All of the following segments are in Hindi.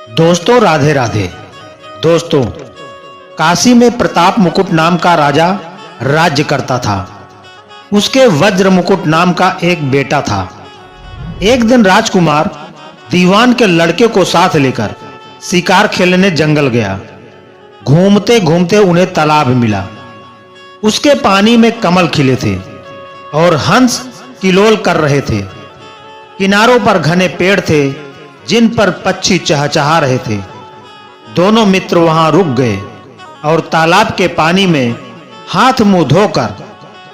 दोस्तों राधे राधे। दोस्तों, काशी में प्रताप मुकुट नाम का राजा राज्य करता था। उसके वज्र मुकुट नाम का एक बेटा था। एक दिन राजकुमार दीवान के लड़के को साथ लेकर शिकार खेलने जंगल गया। घूमते घूमते उन्हें तालाब मिला। उसके पानी में कमल खिले थे और हंस किलोल कर रहे थे। किनारों पर घने पेड़ थे जिन पर पक्षी चहचहा रहे थे। दोनों मित्र वहां रुक गए और तालाब के पानी में हाथ मुंह धोकर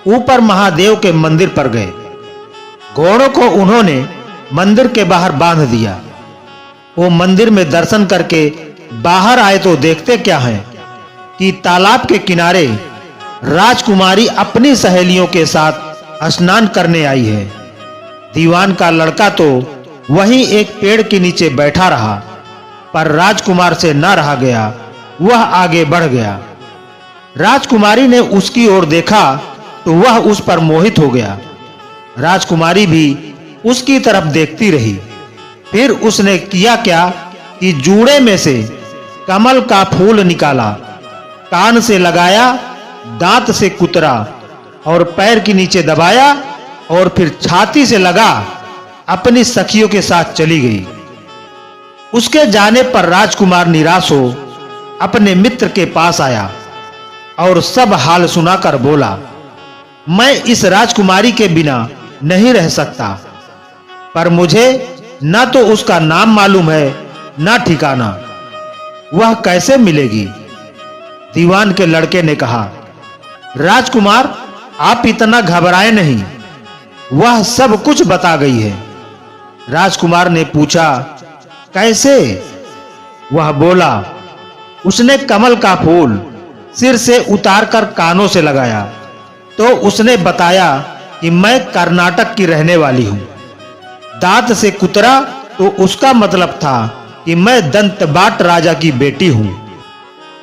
ऊपर महादेव के मंदिर पर गए। घोड़ों को उन्होंने मंदिर के बाहर बांध दिया। वो मंदिर में दर्शन करके बाहर आए तो देखते क्या हैं कि तालाब के किनारे राजकुमारी अपनी सहेलियों के साथ स्नान करने आई है। दीवान का लड़का तो वहीं एक पेड़ के नीचे बैठा रहा, पर राजकुमार से न रहा गया। वह आगे बढ़ गया। राजकुमारी ने उसकी ओर देखा तो वह उस पर मोहित हो गया। राजकुमारी भी उसकी तरफ देखती रही। फिर उसने किया क्या कि जूड़े में से कमल का फूल निकाला, कान से लगाया, दांत से कुतरा और पैर के नीचे दबाया और फिर छाती से लगा अपनी सखियों के साथ चली गई। उसके जाने पर राजकुमार निराश हो अपने मित्र के पास आया और सब हाल सुनाकर बोला, मैं इस राजकुमारी के बिना नहीं रह सकता, पर मुझे न तो उसका नाम मालूम है न ठिकाना। वह कैसे मिलेगी? दीवान के लड़के ने कहा, राजकुमार आप इतना घबराए नहीं, वह सब कुछ बता गई है। राजकुमार ने पूछा, कैसे? वह बोला, उसने कमल का फूल सिर से उतारकर कानों से लगाया तो उसने बताया कि मैं कर्नाटक की रहने वाली हूं। दांत से कुतरा तो उसका मतलब था कि मैं दंतबाट राजा की बेटी हूं।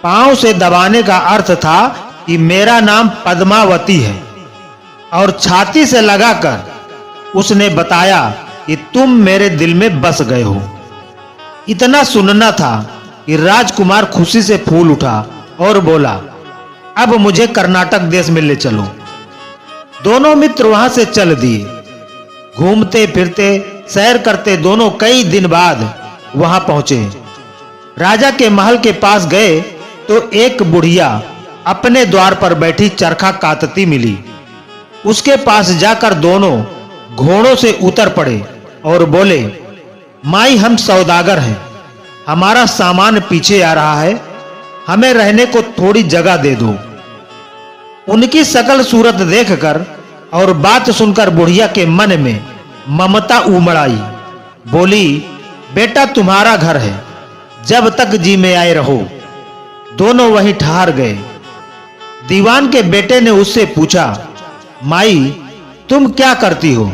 पांव से दबाने का अर्थ था कि मेरा नाम पद्मावती है। और छाती से लगाकर उसने बताया कि तुम मेरे दिल में बस गए हो। इतना सुनना था कि राजकुमार खुशी से फूल उठा और बोला, अब मुझे कर्नाटक देश में ले चलो। दोनों मित्र वहां से चल दिए। घूमते फिरते सैर करते दोनों कई दिन बाद वहां पहुंचे। राजा के महल के पास गए तो एक बुढ़िया अपने द्वार पर बैठी चरखा कातती मिली। उसके पास जाकर दोनों घोड़ों से उतर पड़े और बोले, माई हम सौदागर हैं, हमारा सामान पीछे आ रहा है, हमें रहने को थोड़ी जगह दे दो। उनकी सकल सूरत देखकर और बात सुनकर बुढ़िया के मन में ममता उमड़ आई। बोली, बेटा तुम्हारा घर है, जब तक जी में आए रहो। दोनों वहीं ठहर गए। दीवान के बेटे ने उससे पूछा, माई तुम क्या करती हो?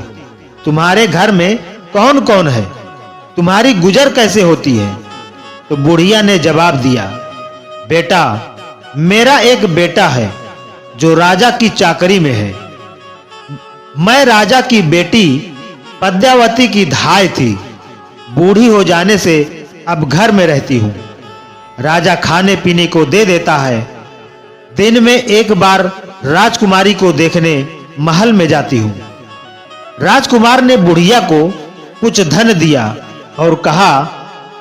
तुम्हारे घर में कौन कौन है? तुम्हारी गुजर कैसे होती है? तो बुढ़िया ने जवाब दिया, बेटा मेरा एक बेटा है जो राजा की चाकरी में है। मैं राजा की बेटी पद्मावती की धाय थी। बूढ़ी हो जाने से अब घर में रहती हूं। राजा खाने पीने को दे देता है। दिन में एक बार राजकुमारी को देखने महल में जाती हूं। राजकुमार ने बुढ़िया को कुछ धन दिया और कहा,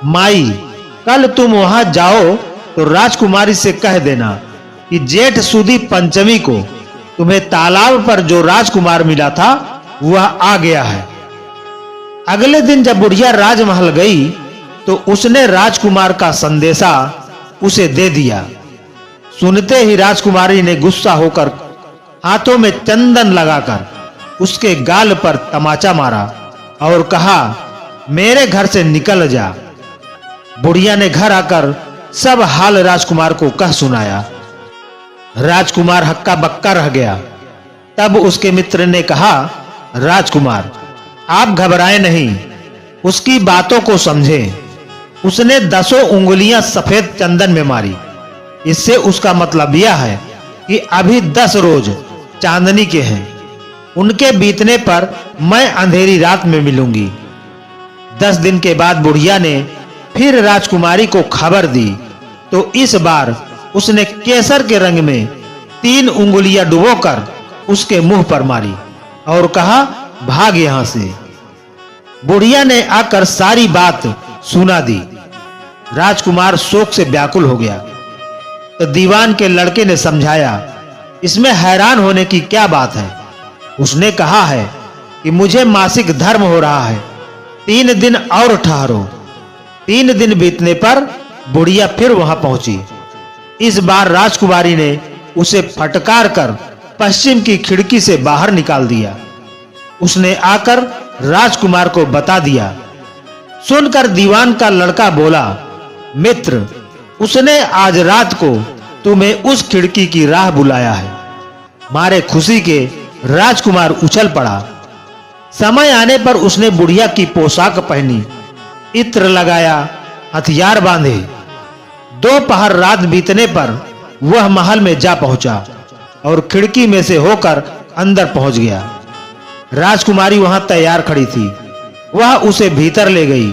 माई कल तुम वहां जाओ तो राजकुमारी से कह देना कि जेठ सुदी पंचमी को तुम्हें तालाब पर जो राजकुमार मिला था वह आ गया है। अगले दिन जब बुढ़िया राजमहल गई तो उसने राजकुमार का संदेशा उसे दे दिया। सुनते ही राजकुमारी ने गुस्सा होकर हाथों में चंदन लगाकर उसके गाल पर तमाचा मारा और कहा, मेरे घर से निकल जा। बुढ़िया ने घर आकर सब हाल राजकुमार को कह सुनाया। राजकुमार हक्का बक्का रह गया। तब उसके मित्र ने कहा, राजकुमार आप घबराएं नहीं, उसकी बातों को समझें। उसने 10 उंगलियां सफेद चंदन में मारी। इससे उसका मतलब यह है कि अभी 10 रोज चांदनी के हैं। उनके बीतने पर मैं अंधेरी रात में मिलूंगी। 10 दिन के बाद बुढ़िया ने फिर राजकुमारी को खबर दी तो इस बार उसने केसर के रंग में 3 उंगलियां डुबोकर उसके मुंह पर मारी और कहा, भाग यहां से। बुढ़िया ने आकर सारी बात सुना दी। राजकुमार शोक से व्याकुल हो गया। तो दीवान के लड़के ने समझाया, इसमें हैरान होने की क्या बात है। उसने कहा है कि मुझे मासिक धर्म हो रहा है, 3 दिन और ठहरो। 3 दिन बीतने पर बुढ़िया फिर वहां पहुंची। इस बार राजकुमारी ने उसे फटकार कर पश्चिम की खिड़की से बाहर निकाल दिया। उसने आकर राजकुमार को बता दिया। सुनकर दीवान का लड़का बोला, मित्र, उसने आज रात को तुम्हें उस खिड़की की राह बुलाया है। मारे खुशी के राजकुमार उछल पड़ा। समय आने पर उसने बुढ़िया की पोशाक पहनी, इत्र लगाया, हथियार बांधे। 2 पहर रात बीतने पर वह महल में जा पहुंचा और खिड़की में से होकर अंदर पहुंच गया। राजकुमारी वहां तैयार खड़ी थी। वह उसे भीतर ले गई।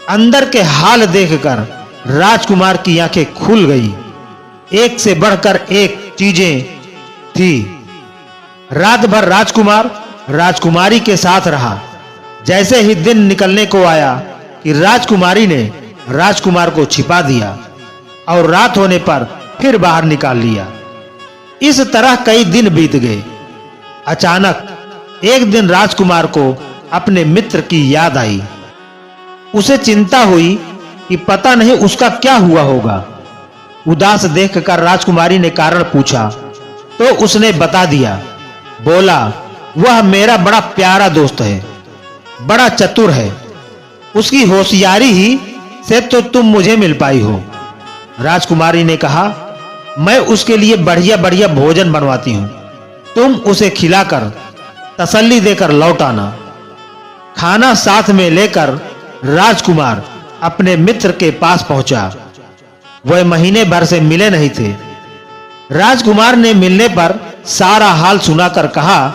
अंदर के हाल देखकर राजकुमार की आंखें खुल गई। एक से बढ़कर एक चीजें थी। रात भर राजकुमार राजकुमारी के साथ रहा। जैसे ही दिन निकलने को आया कि राजकुमारी ने राजकुमार को छिपा दिया और रात होने पर फिर बाहर निकाल लिया। इस तरह कई दिन बीत गए। अचानक एक दिन राजकुमार को अपने मित्र की याद आई। उसे चिंता हुई कि पता नहीं उसका क्या हुआ होगा। उदास देखकर राजकुमारी ने कारण पूछा तो उसने बता दिया। बोला, वह मेरा बड़ा प्यारा दोस्त है, बड़ा चतुर है। उसकी होशियारी ही से तो तुम मुझे मिल पाई हो। राजकुमारी ने कहा, मैं उसके लिए बढ़िया-बढ़िया भोजन बनवाती हूं। तुम उसे खिलाकर तसल्ली देकर लौट आना। खाना साथ में लेकर राजकुमार अपने मित्र के पास पहुंचा। वह महीने भर से मिले नहीं थे। राजकुमार ने मिलने पर सारा हाल सुनाकर कहा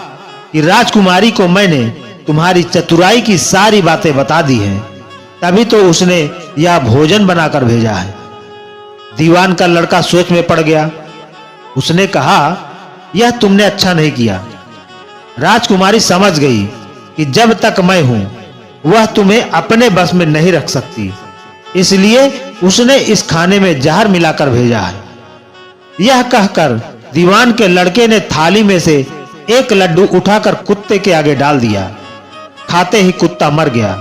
कि राजकुमारी को मैंने तुम्हारी चतुराई की सारी बातें बता दी हैं, तभी तो उसने यह भोजन बनाकर भेजा है। दीवान का लड़का सोच में पड़ गया। उसने कहा, यह तुमने अच्छा नहीं किया। राजकुमारी समझ गई कि जब तक मैं हूं वह तुम्हें अपने बस में नहीं रख सकती, इसलिए उसने इस खाने में जहर मिलाकर भेजा है। यह कहकर दीवान के लड़के ने थाली में से एक लड्डू उठाकर कुत्ते के आगे डाल दिया। खाते ही कुत्ता मर गया।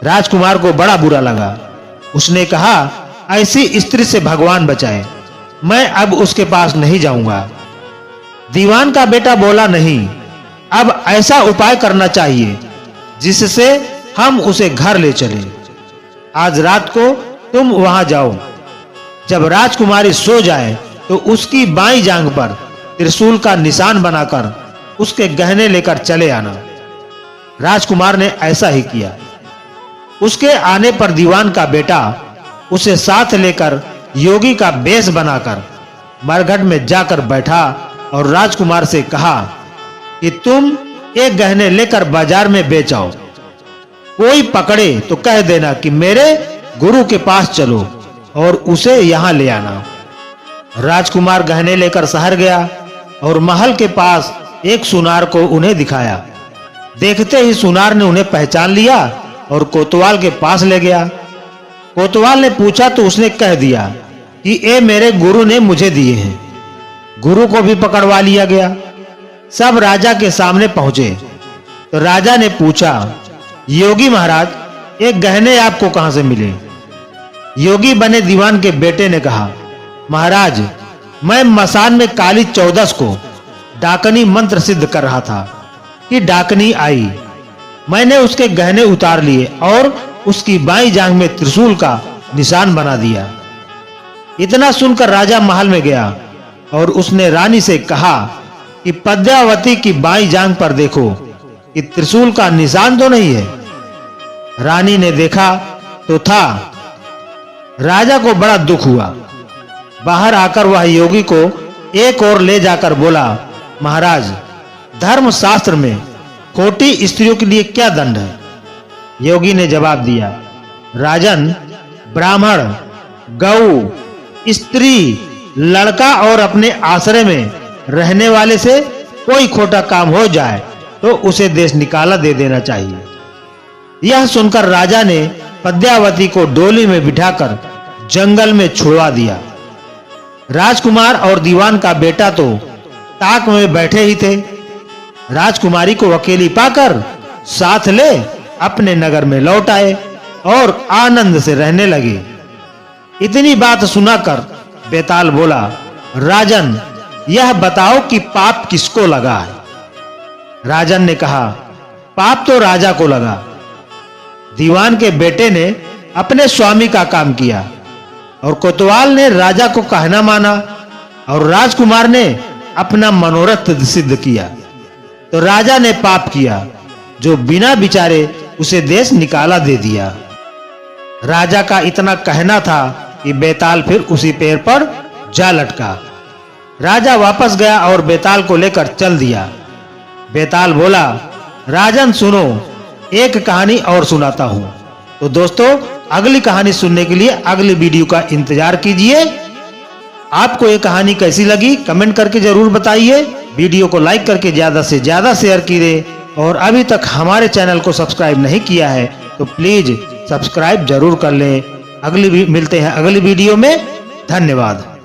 राजकुमार को बड़ा बुरा लगा। उसने कहा, ऐसी स्त्री से भगवान बचाए, मैं अब उसके पास नहीं जाऊंगा। दीवान का बेटा बोला, नहीं, अब ऐसा उपाय करना चाहिए जिससे हम उसे घर ले चले। आज रात को तुम वहां जाओ। जब राजकुमारी सो जाए तो उसकी बाईं जांघ पर त्रिशूल का निशान बनाकर उसके गहने लेकर चले आना। राजकुमार ने ऐसा ही किया। उसके आने पर दीवान का बेटा उसे साथ लेकर योगी का वेश बनाकर मरघट में जाकर बैठा और राजकुमार से कहा कि तुम एक गहने लेकर बाजार में बेच आओ। कोई पकड़े तो कह देना कि मेरे गुरु के पास चलो और उसे यहां ले आना। राजकुमार गहने लेकर शहर गया और महल के पास एक सुनार को उन्हें दिखाया। देखते ही सुनार ने उन्हें पहचान लिया और कोतवाल के पास ले गया। कोतवाल ने पूछा तो उसने कह दिया कि ये मेरे गुरु ने मुझे दिए हैं। गुरु को भी पकड़वा लिया गया। सब राजा के सामने पहुंचे तो राजा ने पूछा, योगी महाराज, ये गहने आपको कहां से मिले? योगी बने दीवान के बेटे ने कहा, महाराज, मैं मसान में काली 14 को डाकनी मंत्र सिद्ध कर रहा था कि डाकनी आई। मैंने उसके गहने उतार लिए और उसकी बाईं जांघ में त्रिशूल का निशान बना दिया। इतना सुनकर राजा महल में गया और उसने रानी से कहा कि पद्मावती की बाईं जांघ पर देखो कि त्रिशूल का निशान तो नहीं है। रानी ने देखा तो था। राजा को बड़ा दुख हुआ। बाहर आकर वह योगी को एक और ले जाकर बोला, महाराज, धर्म शास्त्र में खोटी स्त्रियों के लिए क्या दंड है? योगी ने जवाब दिया, राजन ब्राह्मण, गऊ, स्त्री, लड़का और अपने आश्रय में रहने वाले से कोई खोटा काम हो जाए तो उसे देश निकाला दे देना चाहिए। यह सुनकर राजा ने पद्मावती को डोली में बिठाकर जंगल में छुड़वा दिया। राजकुमार और दीवान का बेटा तो ताक में बैठे ही थे। राजकुमारी को अकेली पाकर साथ ले अपने नगर में लौट आए और आनंद से रहने लगे। इतनी बात सुनाकर बेताल बोला, राजन, यह बताओ कि पाप किसको लगा है? राजन ने कहा, पाप तो राजा को लगा। दीवान के बेटे ने अपने स्वामी का काम किया और कोतवाल ने राजा को कहना माना और राजकुमार ने अपना मनोरथ सिद्ध किया। तो राजा ने पाप किया जो बिना विचारे उसे देश निकाला दे दिया। राजा का इतना कहना था कि बेताल फिर उसी पेड़ पर जा लटका। राजा वापस गया और बेताल को लेकर चल दिया। बेताल बोला, राजन सुनो, एक कहानी और सुनाता हूं। तो दोस्तों, अगली कहानी सुनने के लिए अगली वीडियो का इंतजार कीजिए। आपको ये कहानी कैसी लगी कमेंट करके जरूर बताइए। वीडियो को लाइक करके ज्यादा से ज्यादा शेयर कीजिए और अभी तक हमारे चैनल को सब्सक्राइब नहीं किया है तो प्लीज सब्सक्राइब जरूर कर लें। मिलते हैं अगली वीडियो में। धन्यवाद।